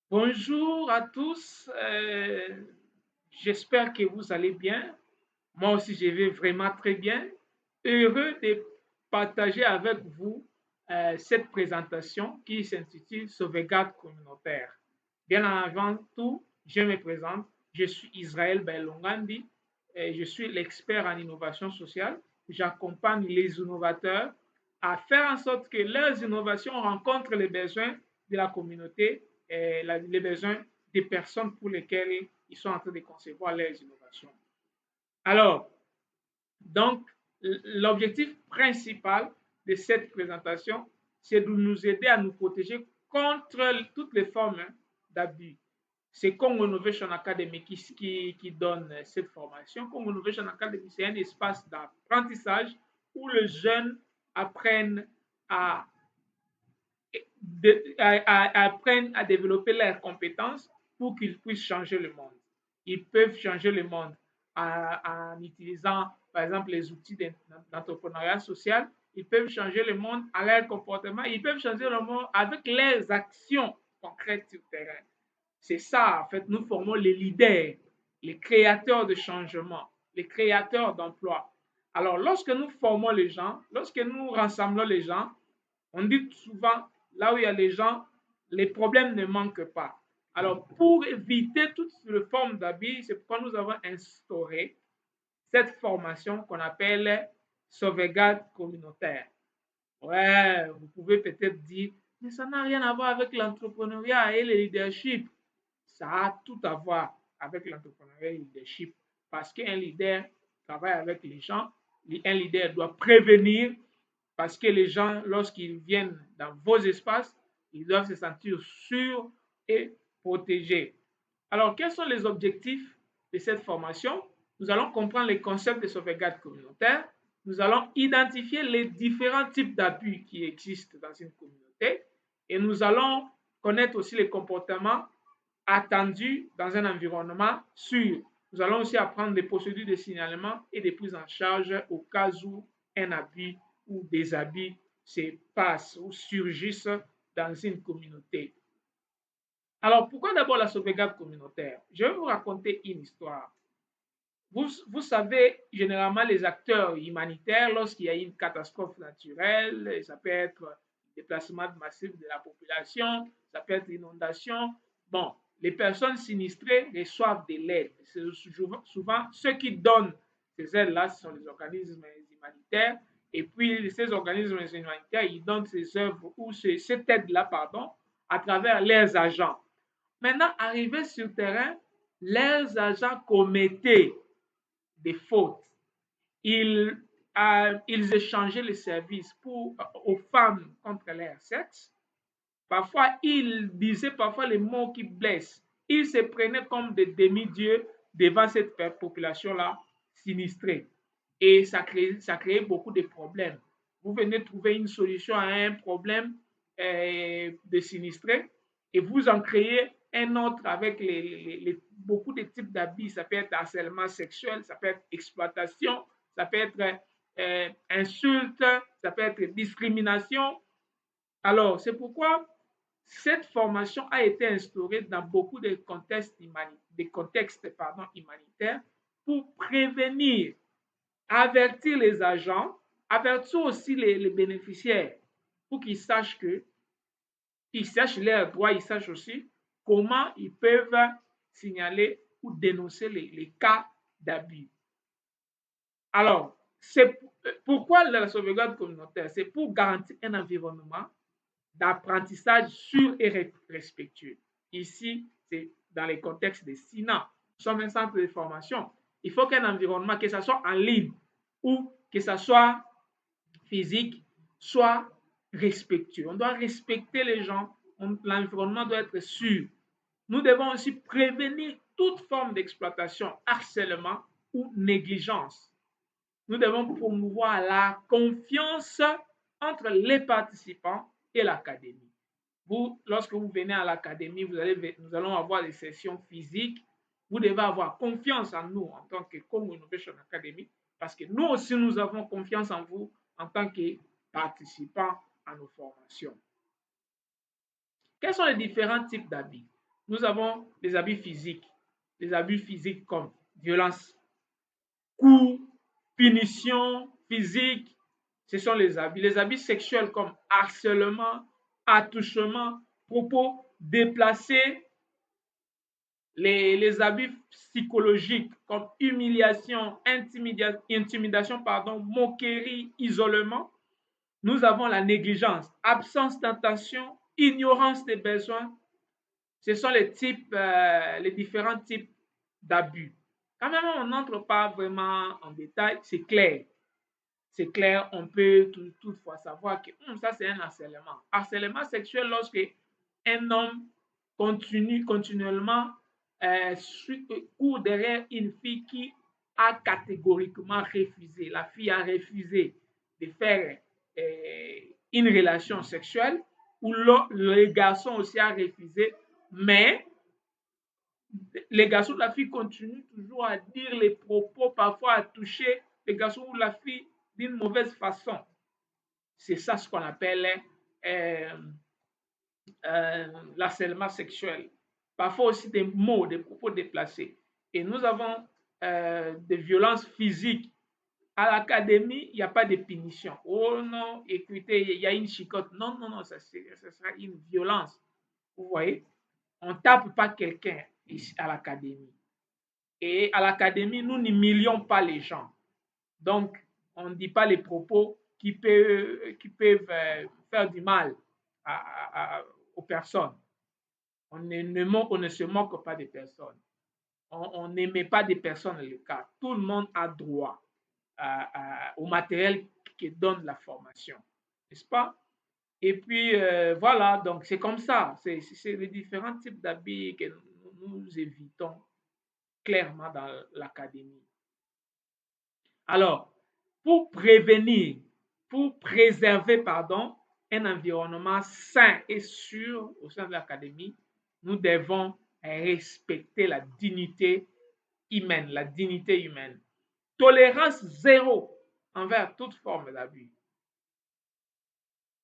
Bonjour à tous, j'espère que vous allez bien. Moi aussi, je vais vraiment très bien. Heureux de partager avec vous cette présentation qui s'intitule Sauvegarde communautaire. Bien avant tout, je me présente. Je suis Israël Belongandi et je suis l'expert en innovation sociale. J'accompagne les innovateurs à faire en sorte que leurs innovations rencontrent les besoins de la communauté et les besoins des personnes pour lesquelles ils sont en train de concevoir leurs innovations. Alors, donc, l'objectif principal de cette présentation, c'est de nous aider à nous protéger contre toutes les formes d'abus. C'est Congo Innovation Academy qui donne cette formation. Congo Innovation Academy, c'est un espace d'apprentissage où les jeunes apprennent à, apprennent à développer leurs compétences pour qu'ils puissent changer le monde. Ils peuvent changer le monde en utilisant, par exemple, les outils d'entrepreneuriat social. Ils peuvent changer le monde à leur comportement. Ils peuvent changer le monde avec leurs actions concrètes sur le terrain. C'est ça, en fait, nous formons les leaders, les créateurs de changement, les créateurs d'emplois. Alors, lorsque nous formons les gens, lorsque nous rassemblons les gens, on dit souvent, là où il y a les gens, les problèmes ne manquent pas. Alors, pour éviter toutes les formes d'abus, c'est pourquoi nous avons instauré cette formation qu'on appelle sauvegarde communautaire. Ouais, vous pouvez peut-être dire, mais ça n'a rien à voir avec l'entrepreneuriat et le leadership. Ça a tout à voir avec l'entrepreneuriat et le leadership. Parce qu'un leader travaille avec les gens. Un leader doit prévenir parce que les gens, lorsqu'ils viennent dans vos espaces, ils doivent se sentir sûrs et protégés. Alors, quels sont les objectifs de cette formation? Nous allons comprendre les concepts de sauvegarde communautaire. Nous allons identifier les différents types d'abus qui existent dans une communauté et nous allons connaître aussi les comportements attendus dans un environnement sûr. Nous allons aussi apprendre des procédures de signalement et de prise en charge au cas où un abus ou des abus se passent ou surgissent dans une communauté. Alors, pourquoi d'abord la sauvegarde communautaire? Je vais vous raconter une histoire. Vous savez, généralement, les acteurs humanitaires, lorsqu'il y a une catastrophe naturelle, ça peut être déplacement massif de la population, ça peut être inondation. Bon, les personnes sinistrées reçoivent de l'aide. C'est souvent ceux qui donnent ces aides-là, ce sont les organismes humanitaires. Et puis, ces organismes humanitaires, ils donnent ces œuvres ou cette aide-là, pardon, à travers leurs agents. Maintenant, arrivés sur le terrain, leurs agents commettaient des fautes. Ils, ils échangeaient les services aux femmes contre leur sexe. Parfois, ils disaient parfois les mots qui blessent. Ils se prenaient comme des demi-dieux devant cette population-là sinistrée. Et ça créait beaucoup de problèmes. Vous venez trouver une solution à un problème de sinistré et vous en créez un autre avec beaucoup de types d'abus. Ça peut être harcèlement sexuel, ça peut être exploitation, ça peut être insulte, ça peut être discrimination. Alors, c'est pourquoi cette formation a été instaurée dans beaucoup de contextes humanitaires pour prévenir, avertir les agents, avertir aussi les bénéficiaires pour qu'ils sachent leurs droits, ils sachent aussi comment ils peuvent signaler ou dénoncer les cas d'abus. Alors, c'est pourquoi la sauvegarde communautaire? C'est pour garantir un environnement d'apprentissage sûr et respectueux. Ici, c'est dans les contextes de SINA. Nous sommes un centre de formation. Il faut qu'un environnement, que ce soit en ligne ou que ce soit physique, soit respectueux. On doit respecter les gens. L'environnement doit être sûr. Nous devons aussi prévenir toute forme d'exploitation, harcèlement ou négligence. Nous devons promouvoir la confiance entre les participants et l'académie. Vous, lorsque vous venez à l'académie, nous allons avoir des sessions physiques. Vous devez avoir confiance en nous en tant que Congo Innovation Academy parce que nous aussi, nous avons confiance en vous en tant que participants à nos formations. Quels sont les différents types d'habits? Nous avons les abus physiques. Les abus physiques comme violence, coups, punition physique, ce sont les abus. Les abus sexuels comme harcèlement, attouchement, propos déplacés, les abus psychologiques comme humiliation, intimidation, pardon, moquerie, isolement. Nous avons la négligence, absence d'attention, ignorance des besoins. Ce sont les différents types d'abus. Quand même, on n'entre pas vraiment en détail, c'est clair. C'est clair, on peut toutefois savoir que ça, c'est un harcèlement. Harcèlement sexuel lorsque un homme continue continuellement court derrière une fille qui a catégoriquement refusé. La fille a refusé de faire une relation sexuelle, ou le garçon aussi a refusé, mais les garçons ou la fille continuent toujours à dire les propos, parfois à toucher les garçons ou la fille d'une mauvaise façon. C'est ça ce qu'on appelle euh, l'harcèlement sexuel. Parfois aussi des mots, des propos déplacés. Et nous avons des violences physiques. À l'académie, il n'y a pas de punition. Oh non, écoutez, il y a une chicotte. Non, non, non, ça sera une violence. Vous voyez, on ne tape pas quelqu'un ici à l'académie. Et à l'académie, nous n'humilions pas les gens. Donc, on ne dit pas les propos qui peuvent faire du mal aux personnes. On ne se moque pas des personnes. On n'aimait pas des personnes le cas. Tout le monde a droit au matériel qui donne la formation. N'est-ce pas? Et puis, voilà, donc c'est comme ça. C'est les différents types d'habits que nous évitons clairement dans l'académie. Alors, pour prévenir, pour préserver, pardon, un environnement sain et sûr au sein de l'académie, nous devons respecter la dignité humaine, la dignité humaine. Tolérance zéro envers toute forme d'abus.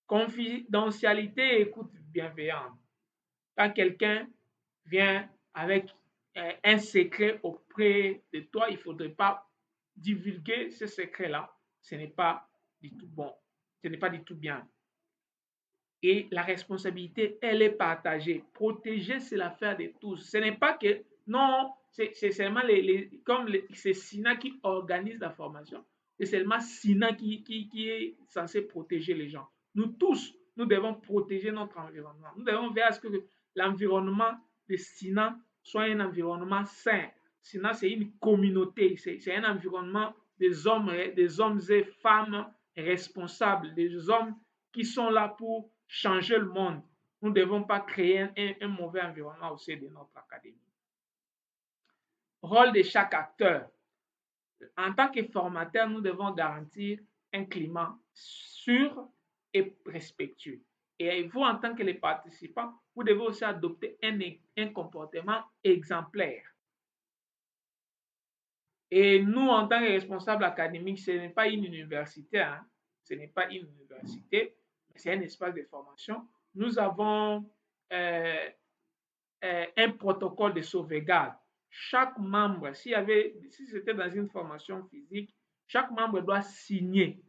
Confidentialité et écoute bienveillante. Quand quelqu'un vient avec un secret auprès de toi, il ne faudrait pas divulguer ce secret-là. Ce n'est pas du tout bon. Ce n'est pas du tout bien. Et la responsabilité, elle est partagée. Protéger, c'est l'affaire de tous. Ce n'est pas que, non, c'est seulement c'est SINA qui organise la formation. C'est seulement SINA qui est censé protéger les gens. Nous tous, nous devons protéger notre environnement. Nous devons veiller à ce que l'environnement de SINA soit un environnement sain. SINA, c'est une communauté. C'est un environnement des hommes et femmes responsables, des hommes qui sont là pour changer le monde. Nous ne devons pas créer un mauvais environnement au sein de notre académie. Rôle de chaque acteur. En tant que formateur, nous devons garantir un climat sûr et respectueux. Et vous, en tant que les participants, vous devez aussi adopter un comportement exemplaire. Et nous, en tant que responsables académiques, ce n'est pas une université, hein. Ce n'est pas une université, mais c'est un espace de formation. Nous avons euh, un protocole de sauvegarde. Chaque membre, si c'était dans une formation physique, chaque membre doit signer.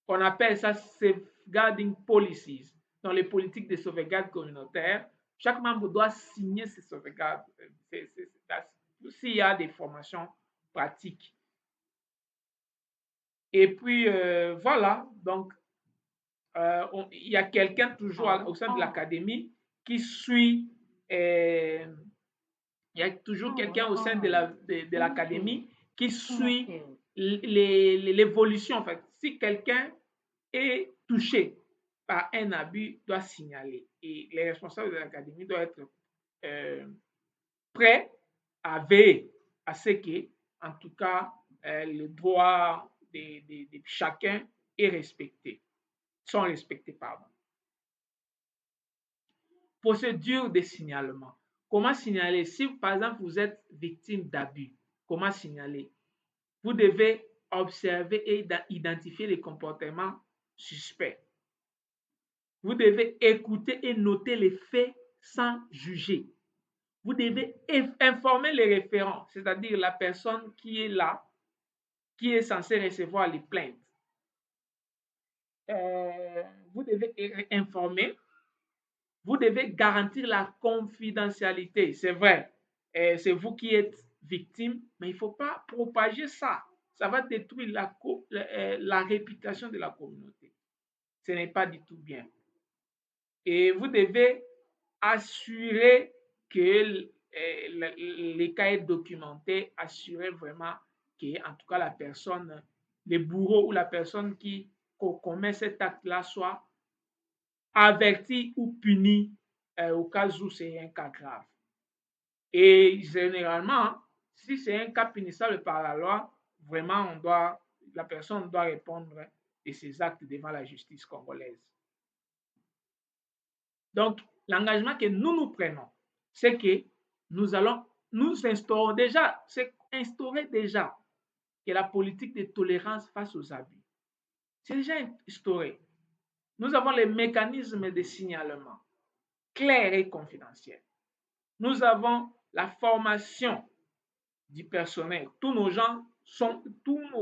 On appelle ça safeguarding policies. Dans les politiques de sauvegarde communautaire, chaque membre doit signer ces sauvegardes. S'il y a des formations pratiques. Et puis, voilà, donc, il y a quelqu'un toujours au sein de l'académie qui suit, il y a toujours quelqu'un au sein de l'académie qui suit l'évolution. En fait, si quelqu'un est touché par un abus, doit signaler. Et les responsables de l'académie doivent être prêts à veiller à ce que, en tout cas, les droits de chacun est respecté, sont respectés, pardon. Procédure de signalement. Comment signaler? Si, par exemple, vous êtes victime d'abus, comment signaler? Vous devez observer et identifier les comportements suspects. Vous devez écouter et noter les faits sans juger. Vous devez informer les référents, c'est-à-dire la personne qui est là, qui est censée recevoir les plaintes. Euh, vous devez informer, vous devez garantir la confidentialité. C'est vrai, c'est vous qui êtes victime, mais il ne faut pas propager ça. Ça va détruire la réputation de la communauté. Ce n'est pas du tout bien. Et vous devez assurer que les cas est documenté, assurer vraiment que, en tout cas, la personne, le bourreau ou la personne qui commet cet acte-là soit averti ou puni au cas où c'est un cas grave. Et généralement, si c'est un cas punissable par la loi, vraiment, la personne doit répondre de ses actes devant la justice congolaise. Donc, l'engagement que nous prenons, c'est que nous allons nous instaurer déjà, c'est instaurer déjà que la politique de tolérance face aux abus. C'est déjà instauré. Nous avons les mécanismes de signalement clairs et confidentiels. Nous avons la formation du personnel. Tous nos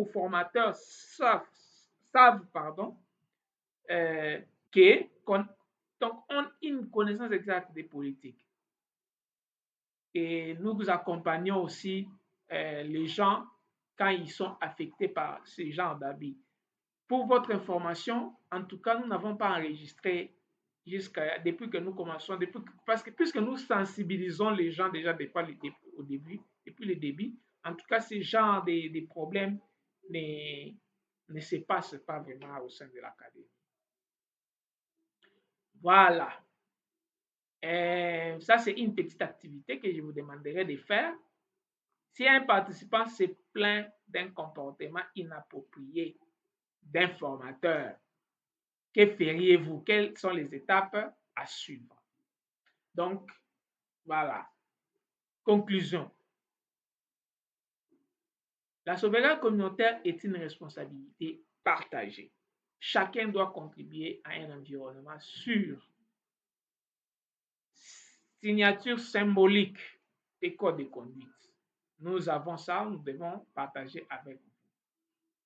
formateurs savent euh, que, donc, ont une connaissance exacte des politiques. Et nous accompagnons aussi les gens quand ils sont affectés par ce genre d'habits. Pour votre information, en tout cas, nous n'avons pas enregistré depuis que nous commençons, parce que puisque nous sensibilisons les gens déjà depuis le début, en tout cas, ce genre de problèmes ne se passent pas vraiment au sein de l'académie. Voilà. Ça, c'est une petite activité que je vous demanderai de faire. Si un participant se plaint d'un comportement inapproprié d'un formateur, que feriez-vous? Quelles sont les étapes à suivre? Donc, voilà. Conclusion. La sauvegarde communautaire est une responsabilité partagée. Chacun doit contribuer à un environnement sûr. Signature symbolique des codes de conduite. Nous avons ça, nous devons partager avec vous.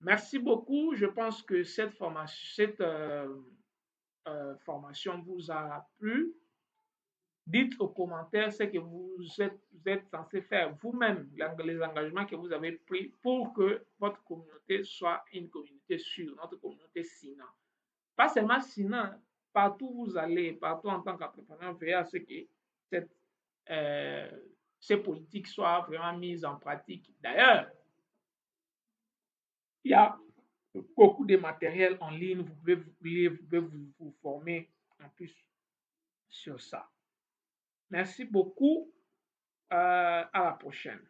Merci beaucoup. Je pense que cette formation vous a plu. Dites aux commentaires ce que vous êtes censé faire vous-même, les engagements que vous avez pris pour que votre communauté soit une communauté sûre, notre communauté SINA. Pas seulement SINA, partout où vous allez, partout en tant qu'entrepreneur, veillez à ce que euh, ces politiques soient vraiment mises en pratique. D'ailleurs, il y a beaucoup de matériel en ligne, vous pouvez vous former en plus sur ça. Merci beaucoup. À la prochaine.